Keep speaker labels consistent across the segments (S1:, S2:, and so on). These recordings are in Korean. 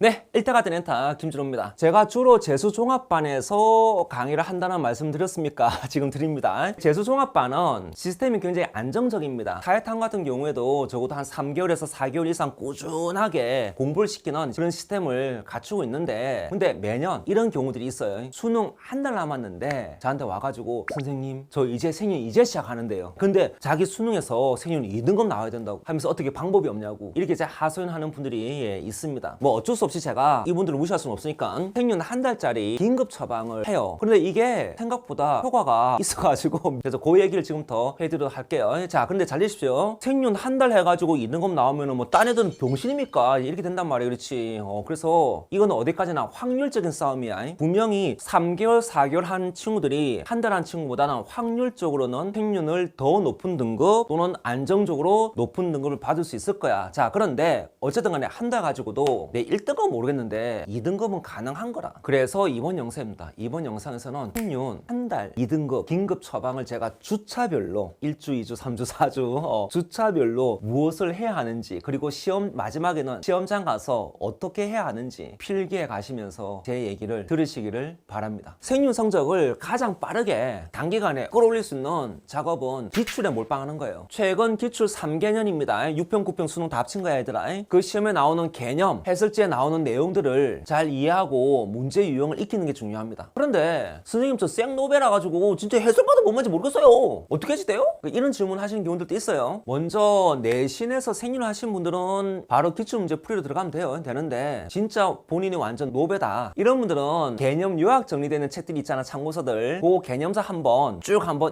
S1: 네, 1타가 된 엔타 김준호입니다. 제가 주로 재수종합반에서 강의를 한다는 말씀 드렸습니까? 지금 드립니다. 재수종합반은 시스템이 굉장히 안정적입니다. 사회탐 같은 경우에도 적어도 한 3개월에서 4개월 이상 꾸준하게 공부를 시키는 그런 시스템을 갖추고 있는데, 근데 매년 이런 경우들이 있어요. 수능 한 달 남았는데 저한테 와가지고 선생님 저 이제 생일 이제 시작하는데요. 근데 자기 수능에서 생일 2등급 나와야 된다고 하면서 어떻게 방법이 없냐고 이렇게 이제 하소연하는 분들이 있습니다. 뭐 어쩔 수 없이 제가 이분들을 무시할 수는 없으니까 생년 한 달짜리 긴급 처방을 해요. 그런데 이게 생각보다 효과가 있어가지고 그래서 그 얘기를 지금부터 해드리도록 할게요. 자, 그런데 잘 되십시오. 생년 한 달 해가지고 2등급 나오면은 뭐 딴 애들은 병신입니까? 이렇게 된단 말이에요. 그렇지. 그래서 이건 어디까지나 확률적인 싸움이야. 분명히 3개월, 4개월 한 친구들이 한 달 한 친구보다는 확률적으로는 생년을 더 높은 등급 또는 안정적으로 높은 등급을 받을 수 있을 거야. 자, 그런데 어쨌든 간에 한 달 가지고도 내 1등급은 모르겠는데 2등급은 가능한 거라. 그래서 이번 영상입니다. 이번 영상에서는 생년 한 달 2등급 긴급 처방을 제가 주차별로 1주, 2주, 3주, 4주 주차별로 무엇을 해야 하는지, 그리고 시험 마지막에는 시험장 가서 어떻게 해야 하는지 필기해 가시면서 제 얘기를 들으시기를 바랍니다. 생윤 성적을 가장 빠르게 단기간에 끌어올릴 수 있는 작업은 기출에 몰빵하는 거예요. 최근 기출 3개년입니다. 6평, 9평 수능 다 합친 거야 얘들아. 그 시험에 나오는 개념, 해설지에 나오는 내용들을 잘 이해하고 문제 유형을 익히는 게 중요합니다. 그런데 선생님 저 생노베라 가지고 진짜 해설과도 뭔 말인지 모르겠어요. 어떻게 하지 돼요? 이런 질문 하시는 경우들도 있어요. 먼저 내신에서 생윤을 하신 분들은 바로 기출문제 풀이로 들어가면 되는데 진짜 본인이 완전 노베다 이런 분들은 개념 요약 정리되는 책들이 있잖아, 참고서들. 그 개념서 한번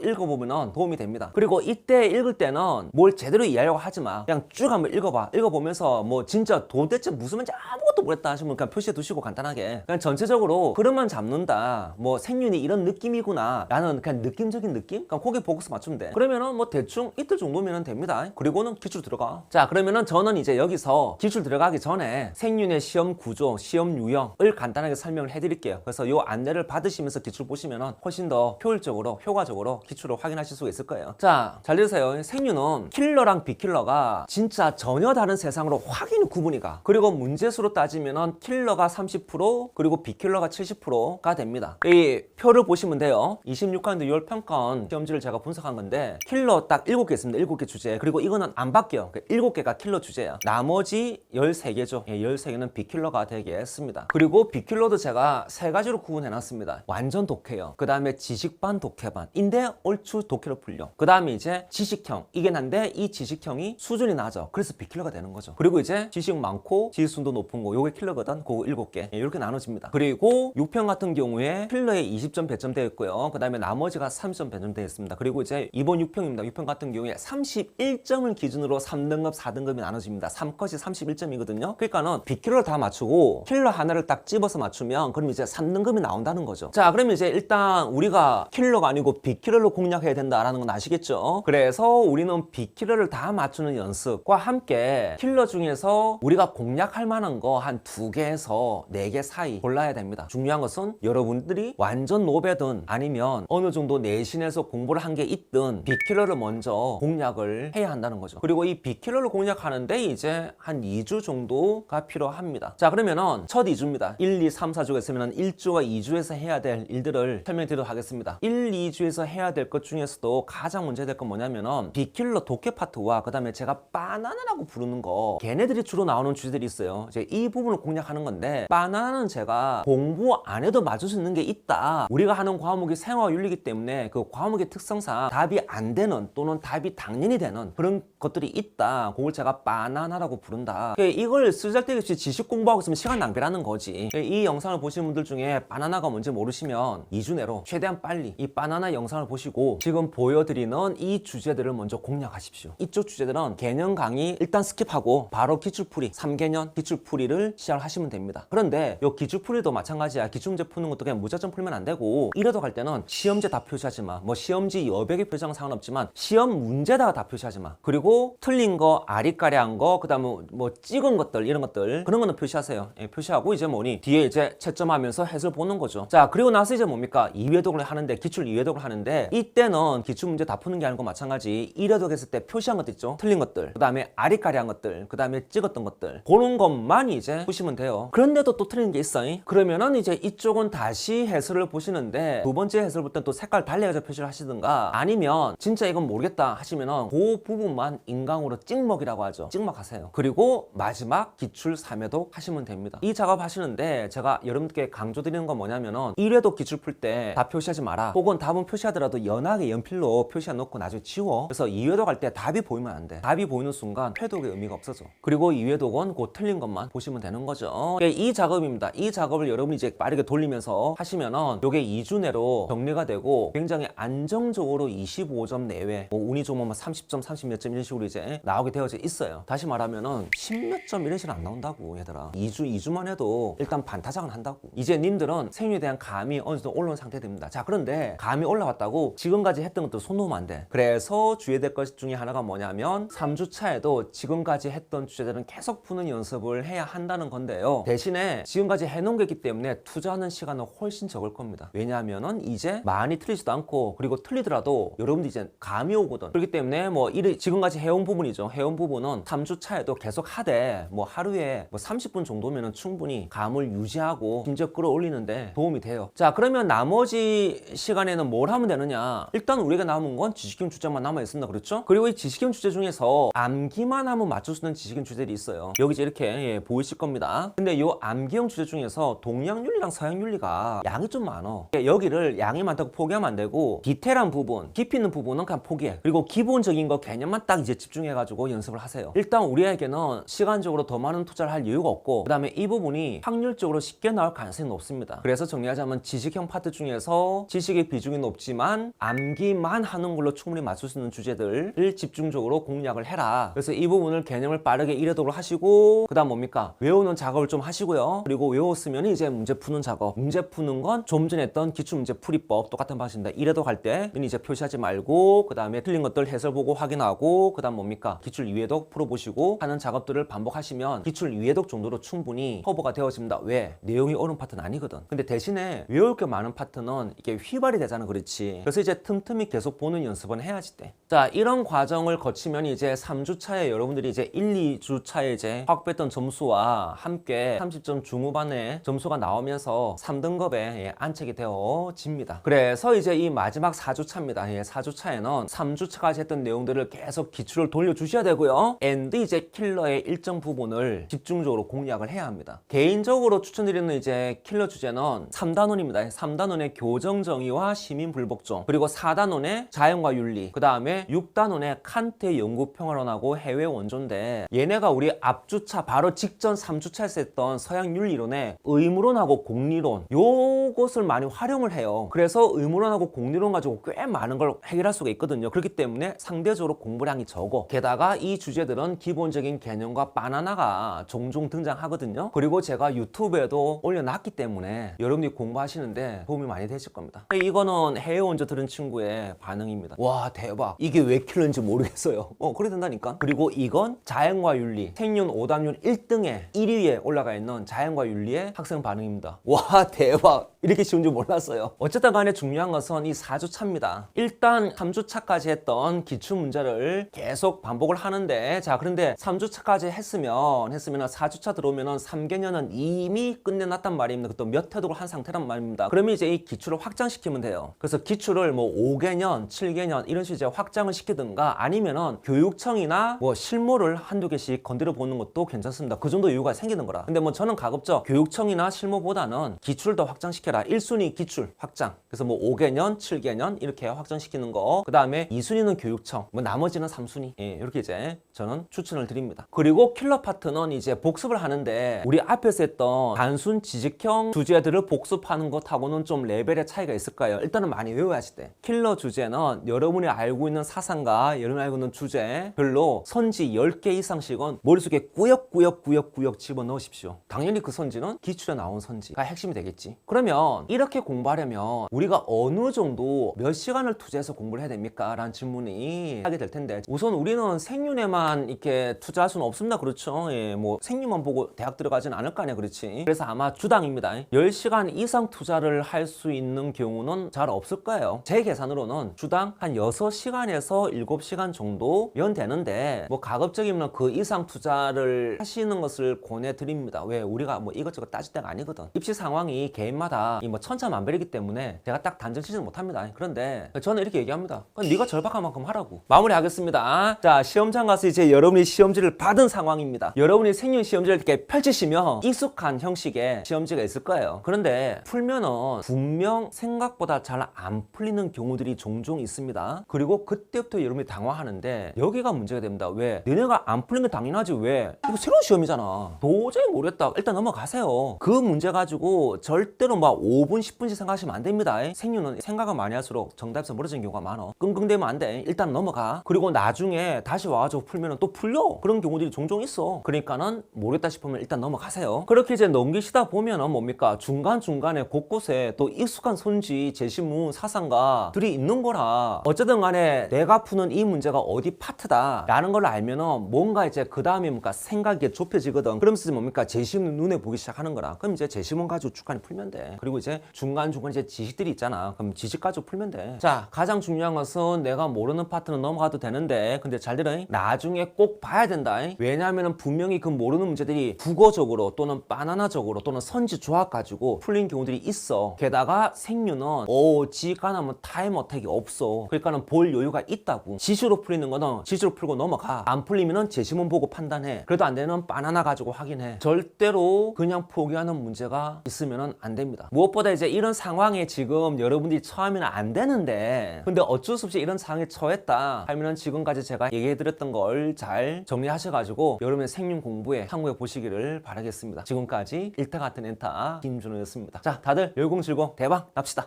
S1: 읽어보면 도움이 됩니다. 그리고 이때 읽을 때는 뭘 제대로 이해하려고 하지 마. 그냥 쭉 한번 읽어봐. 읽어보면서 뭐 진짜 도대체 무슨 말인지 아무것도 모르겠다 하시면 그냥 표시해 두시고 간단하게 그냥 전체적으로 흐름만 잡는다, 뭐 생윤이 이런 느낌이구나 라는 그냥 느낌적인 느낌? 그냥 거기에 포커스 맞추면 돼. 그러면은 뭐 대충 이틀 정도면 됩니다. 그리고는 기출 들어가. 자, 그러면은 저는 이제 여기서 기출 들어가기 전에 생윤의 시험 구조, 시험 유형을 간단하게 설명을 해드릴게요. 그래서 요 안내를 받으시면서 기출 보시면은 훨씬 더 효율적으로, 효과적으로 기출을 확인하실 수가 있을 거예요. 자, 잘 들으세요. 생윤은 킬러랑 비킬러가 진짜 전혀 다른 세상으로 확연히 구분이 가. 그리고 문제수로 따지면은 킬러가 30% 그리고 비킬러가 70%가 됩니다. 이 표를 보시면 돼요. 26학년도 6월 평가원 시험지를 제가 분석한 건데 킬러 딱 7개 있습니다. 7개 주제. 그리고 이거는 안 바뀌어요. 7개가 킬러 주제야. 나머지 13개죠. 13개는 비킬러가 되겠습니다. 그리고 비킬러도 제가 3가지로 구분해 놨습니다. 완전 독해요. 그 다음에 지식반, 독해반인데 얼추 독해로 풀려. 그 다음에 이제 지식형. 이게 난데 이 지식형이 수준이 낮아. 그래서 비킬러가 되는 거죠. 그리고 이제 지식 많고 지수도 높은 거, 요게 킬러거든. 그거 7개. 이렇게 나눠집니다. 그리고 6편 같은 경우에 킬러에 20점 배점되어 있고요. 그 다음에 나머지가 30점 배점되어 있습니다. 그리고 이제 이번 6편입니다. 6편 같은 경우에 31점을 기준으로 3등급, 4등급이 나눠집니다. 3컷이 31점이거든요. 그러니까는 비킬러를 다 맞추고 킬러 하나를 딱 집어서 맞추면 그럼 이제 3등급이 나온다는 거죠. 자, 그러면 이제 일단 우리가 킬러가 아니고 비킬러로 공략해야 된다라는 건 아시겠죠? 그래서 우리는 비킬러를 다 맞추는 연습과 함께 킬러 중에서 우리가 공략할 만한 거 한 2개에서 4개 사이 골라야 됩니다. 중요한 것은 여러분들이 완전 노베든 아니면 어느 정도 내신에서 공부를 한 게 있든 비킬러를 먼저 공략을 해야 한다는 거죠. 그리고 이 비킬러를 공략하는데 이제 한 2주 정도가 필요합니다. 자, 그러면은 첫 2주입니다. 1, 2, 3, 4주가 있으면 1주와 2주에서 해야 될 일들을 설명드리도록 하겠습니다. 1, 2주에서 해야 될 것 중에서도 가장 문제될 건 뭐냐면은 비킬러 독해 파트와 그 다음에 제가 바나나라고 부르는 거, 걔네들이 주로 나오는 주제들이 있어요. 이제 이 부분을 공략하는 건데, 바나나는 제가 공부 안 해도 맞을 수 있는 게 있다. 우리가 하는 과목이 생활윤리이기 때문에 그 과목의 특성상 답이 안 되는 또는 답이 당연히 되는 그런 것들이 있다. 그걸 제가 바나나라고 부른다. 이걸 쓰잘데기 지식 공부하고 있으면 시간 낭비라는 거지. 이 영상을 보시는 분들 중에 바나나가 뭔지 모르시면 2주 내로 최대한 빨리 이 바나나 영상을 보시고 지금 보여드리는 이 주제들을 먼저 공략하십시오. 이쪽 주제들은 개념 강의 일단 스킵하고 바로 기출풀이, 3개년 기출풀이를 시작하시면 됩니다. 그런데 이 기출풀이도 마찬가지야. 기출문제 푸는 것도 그냥 무작정 풀면 안 되고, 이래도 갈 때는 시험제 다 표시하지 마. 뭐 시험지 여백에 표시하는 상관없지만 시험 문제다가 다 표시하지 마. 그리고 그리고 틀린 거, 아리까리한 거, 그 다음에 뭐 찍은 것들, 이런 것들, 그런 거는 표시하세요. 예, 표시하고 이제 뭐니 뒤에 이제 채점하면서 해설 보는 거죠. 자, 그리고 나서 이제 뭡니까? 2회독을 하는데, 기출 2회독을 하는데, 이때는 기출 문제 다 푸는 게 아니고 마찬가지 1회독 했을 때 표시한 것들 있죠. 틀린 것들, 그 다음에 아리까리한 것들, 그 다음에 찍었던 것들, 그런 것만 이제 보시면 돼요. 그런데도 또 틀린 게 있어. 그러면은 이제 이쪽은 다시 해설을 보시는데, 두 번째 해설 볼 땐 또 색깔 달리해서 표시를 하시든가, 아니면 진짜 이건 모르겠다 하시면은 그 부분만 인강으로 찍먹이라고 하죠. 찍먹하세요. 그리고 마지막 기출 3회독 하시면 됩니다. 이 작업 하시는데 제가 여러분께 강조드리는 건 뭐냐면은 1회독 기출 풀 때 답 표시하지 마라. 혹은 답은 표시하더라도 연하게 연필로 표시해 놓고 나중에 지워. 그래서 2회독 할 때 답이 보이면 안 돼. 답이 보이는 순간 회독의 의미가 없어져. 그리고 2회독은 그 틀린 것만 보시면 되는 거죠. 이 작업입니다. 이 작업을 여러분이 이제 빠르게 돌리면서 하시면은 요게 2주 내로 정리가 되고 굉장히 안정적으로 25점 내외, 뭐 운이 좋으면 30점, 30몇 점 이런 식으로 이제 나오게 되어져 있어요. 다시 말하면은 10몇 점 이런 식으로 안 나온다고 얘들아. 2주만 해도 일단 반타작은 한다고. 이제 님들은 생육에 대한 감이 어느 정도 올라온 상태 됩니다. 자, 그런데 감이 올라왔다고 지금까지 했던 것들 손 놓으면 안 돼. 그래서 주의해야 될 것 중에 하나가 뭐냐면 3주 차에도 지금까지 했던 주제들은 계속 푸는 연습을 해야 한다는 건데요. 대신에 지금까지 해놓은 게 있기 때문에 투자하는 시간은 훨씬 적을 겁니다. 왜냐하면은 이제 많이 틀리지도 않고, 그리고 틀리더라도 여러분들 이제 감이 오거든. 그렇기 때문에 뭐 지금까지 해온 부분이죠. 해온 부분은 3주 차에도 계속 하되 뭐 하루에 뭐 30분 정도면은 충분히 감을 유지하고 심지어 끌어올리는데 도움이 돼요. 자, 그러면 나머지 시간에는 뭘 하면 되느냐? 일단 우리가 남은 건 지식형 주제만 남아 있습니다. 그렇죠? 그리고 이 지식형 주제 중에서 암기만 하면 맞출 수 있는 지식형 주제들이 있어요. 여기 이제 이렇게 보이실 겁니다. 근데 요 암기형 주제 중에서 동양윤리랑 서양윤리가 양이 좀 많아. 여기를 양이 많다고 포기하면 안 되고, 디테일한 부분, 깊이 있는 부분은 그냥 포기해. 그리고 기본적인 거 개념만 딱 이제 집중해가지고 연습을 하세요. 일단 우리에게는 시간적으로 더 많은 투자를 할 이유가 없고, 그 다음에 이 부분이 확률적으로 쉽게 나올 가능성이 높습니다. 그래서 정리하자면 지식형 파트 중에서 지식의 비중이 높지만 암기만 하는 걸로 충분히 맞출 수 있는 주제들을 집중적으로 공략을 해라. 그래서 이 부분을 개념을 빠르게 1회독을 하시고, 그 다음 뭡니까? 외우는 작업을 좀 하시고요. 그리고 외웠으면 이제 문제 푸는 작업. 문제 푸는 건 좀 전에 했던 기출문제 풀이법 똑같은 방식입니다. 1회독 할 때 이제 표시하지 말고, 그 다음에 틀린 것들 해설 보고 확인하고, 그 다음 뭡니까? 기출 2회독 풀어보시고 하는 작업들을 반복하시면 기출 2회독 정도로 충분히 커버가 되어집니다. 왜? 내용이 어려운 파트는 아니거든. 근데 대신에 외울 게 많은 파트는 이게 휘발이 되잖아. 그렇지? 그래서 이제 틈틈이 계속 보는 연습은 해야지 돼. 자, 이런 과정을 거치면 이제 3주 차에 여러분들이 이제 1, 2주 차에 이제 확보했던 점수와 함께 30점 중후반에 점수가 나오면서 3등급에 안착이 되어집니다. 그래서 이제 이 마지막 4주 차입니다. 4주 차에는 3주 차까지 했던 내용들을 계속 기출을 돌려주셔야 되고요. and 이제 킬러의 일정 부분을 집중적으로 공략을 해야 합니다. 개인적으로 추천드리는 이제 킬러 주제는 3단원입니다. 3단원의 교정정의와 시민불복종, 그리고 4단원의 자연과 윤리, 그 다음에 6단원의 칸트의 영구평화론하고 해외 원조인데, 얘네가 우리 앞주차 바로 직전 3주차에서 했던 서양 윤리론의 의무론하고 공리론, 요것을 많이 활용을 해요. 그래서 의무론하고 공리론 가지고 꽤 많은 걸 해결할 수가 있거든요. 그렇기 때문에 상대적으로 공부량이 적어. 게다가 이 주제들은 기본적인 개념과 바나나가 종종 등장하거든요. 그리고 제가 유튜브에도 올려놨기 때문에 여러분들이 공부하시는데 도움이 많이 되실 겁니다. 이거는 해외 원조 들은 친구의 반응입니다. 와, 대박. 이게 왜 킬러인지 모르겠어요. 그래 된다니까. 그리고 이건 자연과 윤리, 생윤 오답률 1등에 1위에 올라가 있는 자연과 윤리의 학생 반응입니다. 와, 대박. 이렇게 쉬운 줄 몰랐어요. 어쨌든 간에 중요한 것은 이 4주 차입니다. 일단 3주 차까지 했던 기출 문제를 계속 반복을 하는데, 자, 그런데 3주 차까지 했으면 4주 차 들어오면은 3개년은 이미 끝내놨단 말입니다. 그것도 몇 회독을 한 상태란 말입니다. 그러면 이제 이 기출을 확장시키면 돼요. 그래서 기출을 뭐 5개년, 7개년 이런 식으로 이제 확장을 시키든가, 아니면은 교육청이나 뭐 실무를 한두 개씩 건드려 보는 것도 괜찮습니다. 그 정도 이유가 생기는 거라. 근데 뭐 저는 가급적 교육청이나 실무보다는 기출을 더 확장시켜라. 1순위 기출 확장. 그래서 뭐 5개년, 7개년 이렇게 확장시키는 거. 그 다음에 2순위는 교육청, 뭐 나머지는 3순위. 이렇게 이제 저는 추천을 드립니다. 그리고 킬러 파트는 이제 복습을 하는데, 우리 앞에서 했던 단순 지식형 주제들을 복습하는 것하고는 좀 레벨의 차이가 있을까요? 일단은 많이 외워야지 돼. 킬러 주제는 여러분이 알고 있는 사상과 여러분이 알고 있는 주제별로 선지 10개 이상씩은 머릿속에 꾸역꾸역 집어넣으십시오. 당연히 그 선지는 기출에 나온 선지가 핵심이 되겠지. 그러면 이렇게 공부하려면 우리가 어느 정도 몇 시간을 투자해서 공부를 해야 됩니까? 라는 질문이 하게 될 텐데, 우선 우리는 생윤에만 이렇게 투자할 수는 없습니다. 그렇죠? 예, 뭐 생윤만 보고 대학 들어가지는 않을 거 아니야. 그렇지? 그래서 아마 주당입니다. 10시간 이상 투자를 할 수 있는 경우는 잘 없을 거예요. 제 계산으로는 주당 한 6시간에서 7시간 정도면 되는데 뭐 가급적이면 그 이상 투자를 하시는 것을 권해드립니다. 왜? 우리가 뭐 이것저것 따질 때가 아니거든. 입시 상황이 개인마다 이 뭐 천차만별이기 때문에 제가 딱 단정치지는 못합니다. 그런데 저는 이렇게 얘기합니다. 네가 절박한 만큼 하라고. 마무리하겠습니다. 자, 시험장 가서 이제 여러분이 시험지를 받은 상황입니다. 여러분이 생윤 시험지를 이렇게 펼치시면 익숙한 형식의 시험지가 있을 거예요. 그런데 풀면은 분명 생각보다 잘 안 풀리는 경우들이 종종 있습니다. 그리고 그때부터 여러분이 당황하는데 여기가 문제가 됩니다. 왜? 너네가 안 풀린 게 당연하지. 왜? 이거 새로운 시험이잖아. 도저히 모르겠다. 일단 넘어가세요. 그 문제 가지고 절대로 막 5분 10분씩 생각하시면 안 됩니다. 생윤은 생각을 많이 할수록 정답에서 멀어지는 경우가 많아. 끙끙대면 안 돼. 일단 넘어가. 그리고 나중에 다시 와가지고 풀면은 또 풀려. 그런 경우들이 종종 있어. 그러니까는 모르겠다 싶으면 일단 넘어가세요. 그렇게 이제 넘기시다 보면은 뭡니까? 중간중간에 곳곳에 또 익숙한 손지, 제시문, 사상가들이 있는 거라 어쨌든 간에 내가 푸는 이 문제가 어디 파트다 라는 걸 알면은 뭔가 이제 그 다음에 뭔가 생각이 좁혀지거든. 그러면서 이제 뭡니까? 제시문 눈에 보기 시작하는 거라. 그럼 이제 제시문 가지고 쭉간에 풀면 돼. 그리고 이제 중간중간 이제 지식들이 있잖아. 그럼 지식 가지고 풀면 돼. 자, 가장 중요한 것은 내가 모르는 파트는 넘어가도 되는데 근데 잘 들어. 나중에 꼭 봐야 된다. 왜냐하면 분명히 그 모르는 문제들이 국어적으로 또는 바나나적으로 또는 선지 조합 가지고 풀린 경우들이 있어. 게다가 생윤은 지간하면 타임 어택이 없어. 그러니까는 볼 여유가 있다고. 지수로 풀리는 거는 지수로 풀고 넘어가. 안 풀리면은 제시문 보고 판단해. 그래도 안 되는 바나나 가지고 확인해. 절대로 그냥 포기하는 문제가 있으면은 안 됩니다. 무엇보다 이제 이런 상황에 지금 여러분들이 처하면 안 되는데 근데 어쩔 수 없이 이런 상황에 처했다 하면은 지금까지 제가 얘기해드렸던 걸 잘 정리하셔가지고 여러분의 생윤 공부에 참고해 보시기를 바라겠습니다. 지금까지 일타 같은 엔타 김준호였습니다. 자, 다들 열공실공 대박 납시다.